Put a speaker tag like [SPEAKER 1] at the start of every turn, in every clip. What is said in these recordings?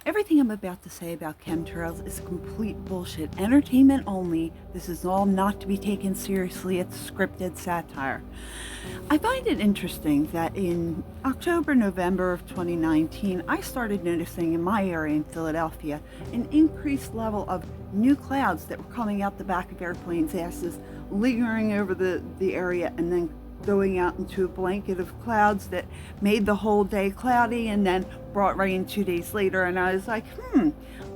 [SPEAKER 1] Everything I'm about to say about chemtrails is complete bullshit. Entertainment only. This is all not to be taken seriously. It's scripted satire. I find it interesting that in October, November of 2019, I started noticing in my area in Philadelphia an increased level of new clouds that were coming out the back of airplanes' asses, lingering over the area, and then going out into a blanket of clouds that made the whole day cloudy and then brought rain 2 days later. And I was like,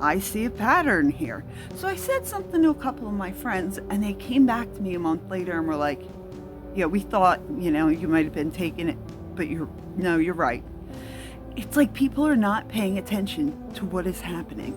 [SPEAKER 1] I see a pattern here. So I said something to a couple of my friends, and they came back to me a month later and were like, yeah, we thought, you might have been taking it, but you're right. It's like people are not paying attention to what is happening.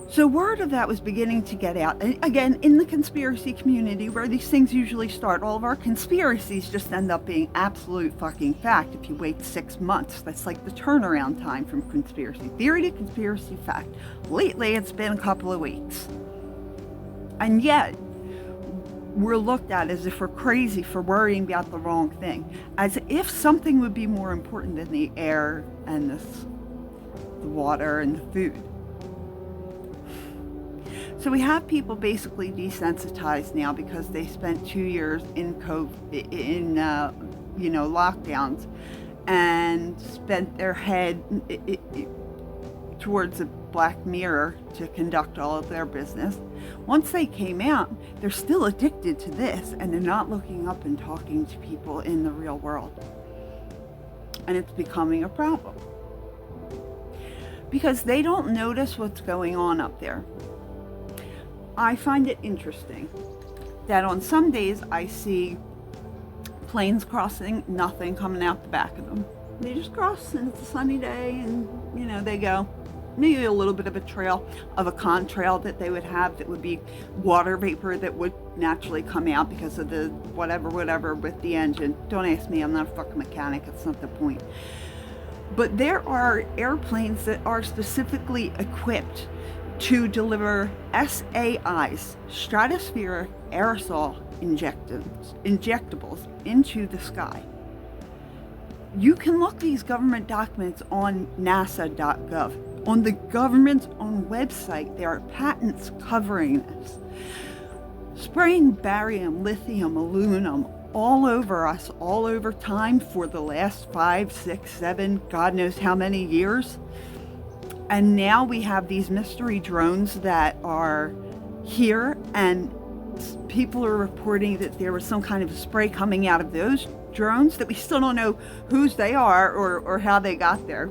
[SPEAKER 1] So word of that was beginning to get out. And again, in the conspiracy community, where these things usually start, all of our conspiracies just end up being absolute fucking fact. If you wait 6 months, that's like the turnaround time from conspiracy theory to conspiracy fact. Lately, it's been a couple of weeks. And yet, we're looked at as if we're crazy for worrying about the wrong thing. As if something would be more important than the air and the water and the food. So we have people basically desensitized now because they spent 2 years in lockdowns and spent their head towards a black mirror to conduct all of their business. Once they came out, they're still addicted to this, and they're not looking up and talking to people in the real world. And it's becoming a problem because they don't notice what's going on up there. I find it interesting that on some days I see planes crossing, nothing coming out the back of them. They just cross and it's a sunny day and, they go. Maybe a little bit of a trail, of a contrail that they would have that would be water vapor that would naturally come out because of the whatever with the engine. Don't ask me, I'm not a fucking mechanic, that's not the point. But there are airplanes that are specifically equipped to deliver SAIs, stratospheric aerosol injectables, into the sky. You can look these government documents on nasa.gov. On the government's own website, there are patents covering this. Spraying barium, lithium, aluminum all over us, all over time for the last 5, 6, 7, God knows how many years. And now we have these mystery drones that are here, and people are reporting that there was some kind of spray coming out of those drones that we still don't know whose they are or how they got there.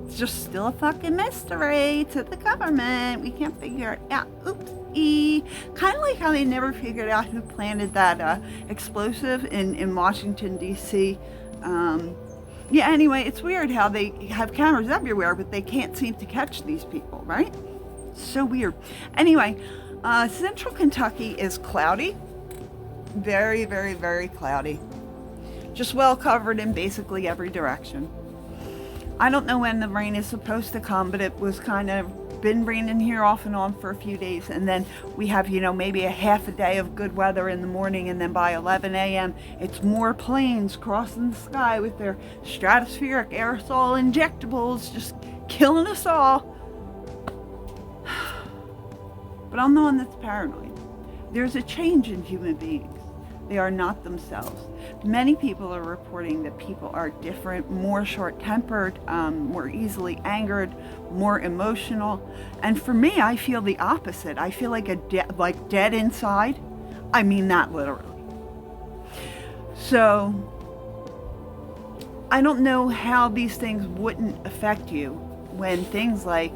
[SPEAKER 1] It's just still a fucking mystery to the government. We can't figure it out. Oopsie. Kind of like how they never figured out who planted that explosive in Washington, D.C. Anyway, it's weird how they have cameras everywhere, but they can't seem to catch these people, right? So weird. Anyway, central Kentucky is cloudy. Very, very, very cloudy. Just well covered in basically every direction. I don't know when the rain is supposed to come, but it was kind of been raining here off and on for a few days. And then we have, maybe a half a day of good weather in the morning. And then by 11 a.m., it's more planes crossing the sky with their stratospheric aerosol injectables, just killing us all. But I'm the one that's paranoid. There's a change in human beings. They are not themselves. Many people are reporting that people are different, more short-tempered, more easily angered, more emotional. And for me, I feel the opposite. I feel like dead inside. I mean that literally. So I don't know how these things wouldn't affect you when things like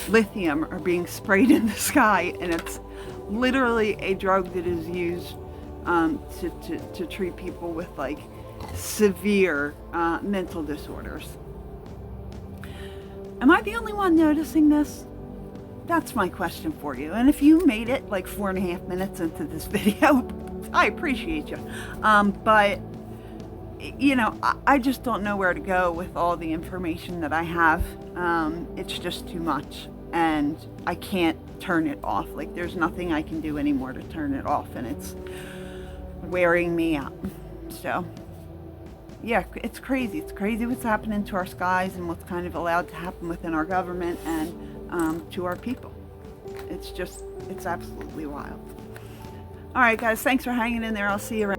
[SPEAKER 1] lithium are being sprayed in the sky, and it's literally a drug that is used to treat people with severe mental disorders. Am I the only one noticing this? That's my question for you. And if you made it 4.5 minutes into this video, I appreciate you. But I just don't know where to go with all the information that I have. It's just too much, and I can't turn it off. There's nothing I can do anymore to turn it off, and it's wearing me out. So Yeah, it's crazy. It's crazy what's happening to our skies and what's kind of allowed to happen within our government and to our people. It's absolutely wild. All right, guys, thanks for hanging in there. I'll see you around.